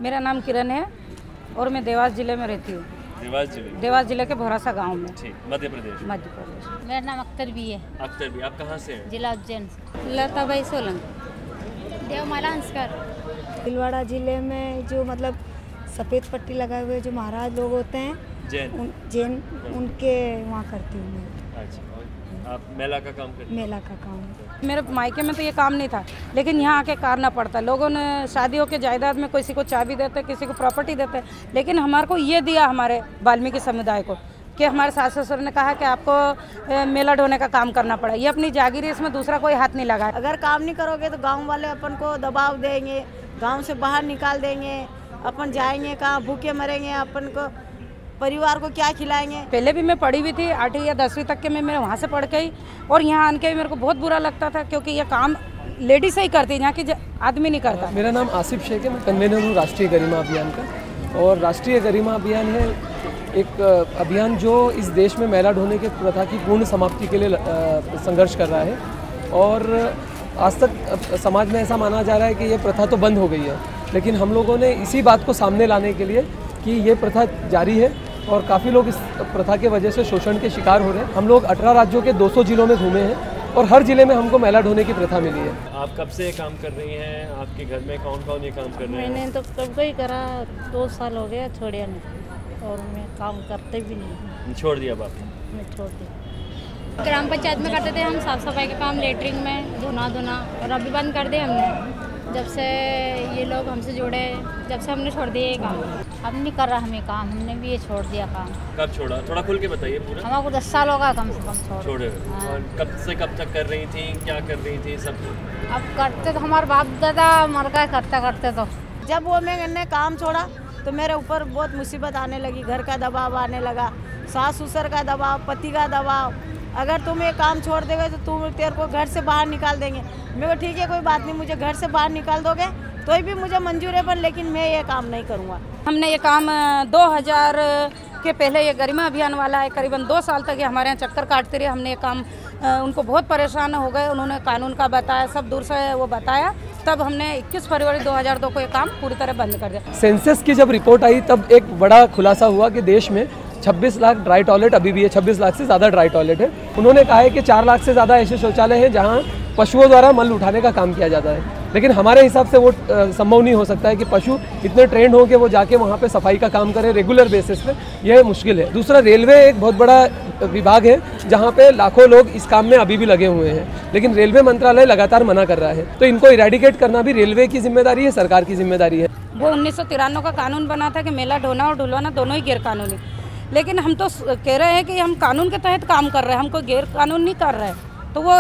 मेरा नाम किरण है और मैं देवास जिले में रहती हूँ। देवास जिले के भोरासा गांव में। ठीक, मध्य प्रदेश। मेरा नाम अख्तर भी है। अख्तर भी, आप कहाँ से हैं? जिला उज्जैन। लताबाई सोलंकी। देवमाला हंसकर। भीलवाड़ा जिले में जो मतलब सफ़ेद पट्टी लगाए हुए जो महाराज लोग होते हैं जैन उनके वहाँ करती हूँ मैं। अच्छा, आप मेला का काम करते हैं? मेला का काम। मेरे मायके में तो ये काम नहीं था, लेकिन यहाँ आके करना पड़ता। लोगों ने शादियों के जायदाद में किसी को चाबी देते, किसी को प्रॉपर्टी देते, लेकिन हमारे को ये दिया हमारे वाल्मीकि समुदाय को कि हमारे सास ससुर ने कहा कि आपको मेला ढोने का काम करना पड़ा। ये अपनी जागीर है, इसमें दूसरा कोई हाथ नहीं लगा। अगर काम नहीं करोगे तो गांव वाले अपन को दबाव देंगे, गांव से बाहर निकाल देंगे, अपन जाएंगे कहाँ, भूखे मरेंगे, अपन को परिवार को क्या खिलाएंगे। पहले भी मैं पढ़ी हुई थी 8वीं या 10वीं तक के, मैं वहाँ से पढ़ के ही, और यहाँ आने के मेरे को बहुत बुरा लगता था क्योंकि ये काम लेडीज ही करती है, यहाँ की आदमी नहीं करता। मेरा नाम आसिफ शेख है, मैं कन्वेनर हूँ राष्ट्रीय गरिमा अभियान का। और राष्ट्रीय गरिमा अभियान है एक अभियान जो इस देश में मेला ढोने के प्रथा की पूर्ण समाप्ति के लिए संघर्ष कर रहा है। और आज तक समाज में ऐसा माना जा रहा है कि ये प्रथा तो बंद हो गई है, लेकिन हम लोगों ने इसी बात को सामने लाने के लिए कि ये प्रथा जारी है और काफ़ी लोग इस प्रथा के वजह से शोषण के शिकार हो रहे हैं। हम लोग 18 राज्यों के 200 जिलों में घूमे हैं और हर जिले में हमको मेला ढोने की प्रथा मिली है। आप कब से ये काम कर रही हैं? आपके घर में कौन कौन ये काम कर रहे हैं? मैंने तो कब का ही करा, 2 साल हो गया छोड़िया नहीं, और मैं काम करते भी नहीं। छोड़ दिया बाप? मैं छोड़ दिया। ग्राम पंचायत में करते थे हम साफ सफाई का काम, लेटरिन में धोना, और अभी बंद कर दिया हमने जब से ये लोग हमसे जुड़े, जब से हमने छोड़ दिया ये काम। अब नहीं कर रहा हमें काम, हमने भी ये छोड़ दिया काम। कब छोड़ा? थोड़ा खुल के बताइए पूरा। हमारे को 10 साल होगा कम से कम छोड़े। हाँ। और कब से कब तक कर रही थी, क्या कर रही थी सब? अब करते तो हमारे बाप दादा मर गए करते तो। जब वो मैंने काम छोड़ा तो मेरे ऊपर बहुत मुसीबत आने लगी, घर का दबाव आने लगा, सास ससुर का दबाव, पति का दबाव। अगर तुम ये काम छोड़ दोगे तो तेरे को घर से बाहर निकाल देंगे। मैं वो ठीक है, कोई बात नहीं, मुझे घर से बाहर निकाल दोगे तो भी मुझे मंजूर है, पर लेकिन मैं ये काम नहीं करूँगा। हमने ये काम 2000 के पहले ये गरिमा अभियान वाला है, करीबन 2 साल तक ये हमारे यहाँ चक्कर काटते रहे। हमने ये काम उनको बहुत परेशान हो गए, उन्होंने कानून का बताया, सब दूर से वो बताया, तब हमने 21 फरवरी 2002 को ये काम पूरी तरह बंद कर दिया। सेंसस की जब रिपोर्ट आई तब एक बड़ा खुलासा हुआ कि देश में 26 लाख ड्राई टॉयलेट अभी भी है, 26 लाख से ज़्यादा ड्राई टॉयलेट है। उन्होंने कहा है कि 4 लाख से ज़्यादा ऐसे शौचालय हैं जहां पशुओं द्वारा मल उठाने का काम किया जाता है, लेकिन हमारे हिसाब से वो संभव नहीं हो सकता है कि पशु इतने ट्रेंड हो कि वो जाके वहाँ पे सफाई का काम करें रेगुलर बेसिस पे, यह मुश्किल है। दूसरा, रेलवे एक बहुत बड़ा विभाग है जहाँ पे लाखों लोग इस काम में अभी भी लगे हुए हैं, लेकिन रेलवे मंत्रालय लगातार मना कर रहा है। तो इनको इरेडिकेट करना भी रेलवे की जिम्मेदारी है, सरकार की जिम्मेदारी है। वो 1993 का कानून बना था कि मेला ढोना और ढुलवाना दोनों ही गैर कानूनी, लेकिन हम तो कह रहे हैं कि हम कानून के तहत काम कर रहे हैं, हमको गैर कानून नहीं कर रहे हैं। तो वो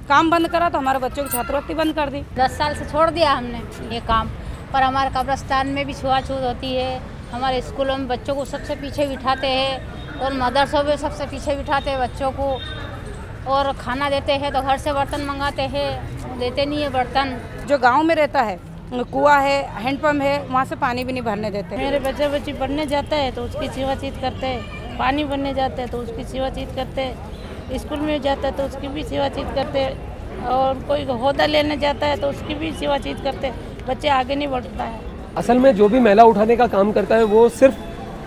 काम बंद करा तो हमारे बच्चों की छात्रवृत्ति बंद कर दी। 10 साल से छोड़ दिया हमने ये काम, पर हमारे कब्रिस्तान में भी छुआछूत होती है, हमारे स्कूलों में बच्चों को सबसे पीछे बिठाते हैं और मदरसों में सबसे पीछे बिठाते हैं बच्चों को, और खाना देते हैं तो घर से बर्तन मंगाते हैं, देते नहीं है बर्तन। जो गाँव में रहता है, कुआं है, हैंडपम्प है, वहाँ से पानी भी नहीं भरने देते। मेरे बच्चे पढ़ने जाते हैं तो उसकी सेवाचीत करते हैं, पानी भरने जाते हैं तो उसकी सेवाचीत करते हैं, स्कूल में जाता है तो उसकी भी सेवाचीत करते हैं, और कोई होदा लेने जाता है तो उसकी भी सेवाचीत करते हैं। बच्चे आगे नहीं बढ़ता है। असल में जो भी मेला उठाने का काम करता है वो सिर्फ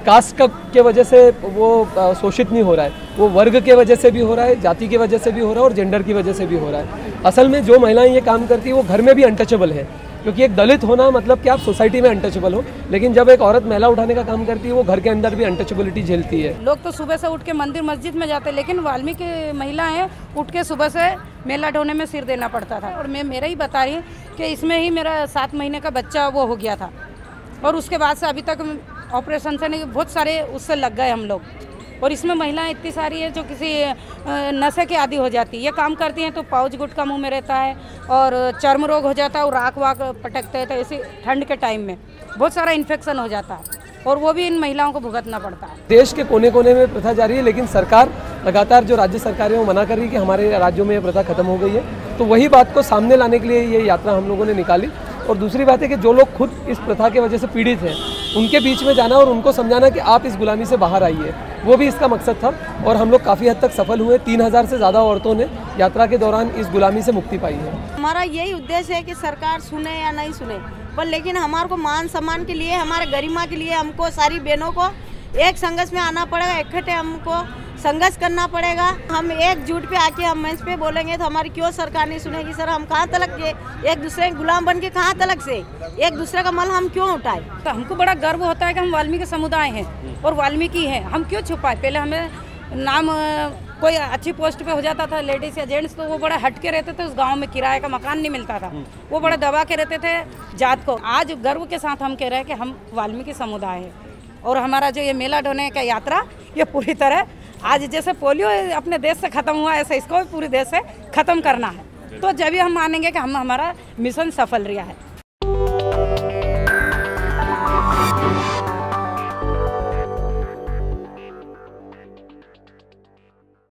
कास्ट के वजह से वो शोषित नहीं हो रहा है, वो वर्ग के वजह से भी हो रहा है, जाति की वजह से भी हो रहा है और जेंडर की वजह से भी हो रहा है। असल में जो महिलाएं ये काम करती है वो घर में भी अनटचेबल है, क्योंकि एक दलित होना मतलब कि आप सोसाइटी में अनटचेबल हो, लेकिन जब एक औरत मेला उठाने का काम करती है वो घर के अंदर भी अनटचेबिलिटी झेलती है। लोग तो सुबह से उठ के मंदिर मस्जिद में जाते हैं, लेकिन वाल्मीकि महिलाएं उठ के सुबह से मेला ढोने में सिर देना पड़ता था। और मैं मेरा ही बता रही हूँ कि इसमें ही मेरा 7 महीने का बच्चा वो हो गया था, और उसके बाद से अभी तक ऑपरेशन से नहीं, बहुत सारे उससे लग गए हम लोग। और इसमें महिलाएं इतनी सारी है जो किसी नशे के आदी हो जाती है, ये काम करती हैं तो पाउच गुटखा मुंह में रहता है और चर्म रोग हो जाता है और राख वाक पटकते हैं, तो इसी ठंड के टाइम में बहुत सारा इन्फेक्शन हो जाता है, और वो भी इन महिलाओं को भुगतना पड़ता है। देश के कोने कोने में प्रथा जारी है, लेकिन सरकार लगातार, जो राज्य सरकारें वो मना कर रही है कि हमारे राज्यों में ये प्रथा खत्म हो गई है। तो वही बात को सामने लाने के लिए ये यात्रा हम लोगों ने निकाली। और दूसरी बात है कि जो लोग खुद इस प्रथा की वजह से पीड़ित हैं, उनके बीच में जाना और उनको समझाना कि आप इस गुलामी से बाहर आइए, वो भी इसका मकसद था। और हम लोग काफ़ी हद तक सफल हुए। 3000 से ज़्यादा औरतों ने यात्रा के दौरान इस गुलामी से मुक्ति पाई है। हमारा यही उद्देश्य है कि सरकार सुने या नहीं सुने, पर लेकिन हमारे को मान सम्मान के लिए, हमारे गरिमा के लिए हमको सारी बहनों को एक संघर्ष में आना पड़ेगा, इकट्ठे हमको संघर्ष करना पड़ेगा। हम एकजुट पे आके हम मंच पे बोलेंगे तो हमारी क्यों सरकार नहीं सुनेगी? सर हम कहाँ तलक के एक दूसरे के गुलाम बन के कहाँ तलक से एक दूसरे का मल हम क्यों उठाए? तो हमको बड़ा गर्व होता है कि हम वाल्मीकि समुदाय हैं और वाल्मीकि हैं, हम क्यों छुपाए? पहले हमें नाम कोई अच्छी पोस्ट पे हो जाता था लेडीज या जेंट्स तो वो बड़ा हट के रहते थे, उस गांव में किराए का मकान नहीं मिलता था, वो बड़ा दबा के रहते थे जात को। आज गर्व के साथ हम कह रहे हैं कि हम वाल्मीकि समुदाय है और हमारा जो ये मेला ढोने का यात्रा ये पूरी तरह आज जैसे पोलियो अपने देश से खत्म हुआ ऐसे इसको भी पूरे देश से खत्म करना है। तो जब भी हम मानेंगे कि हमारा मिशन सफल रहा है।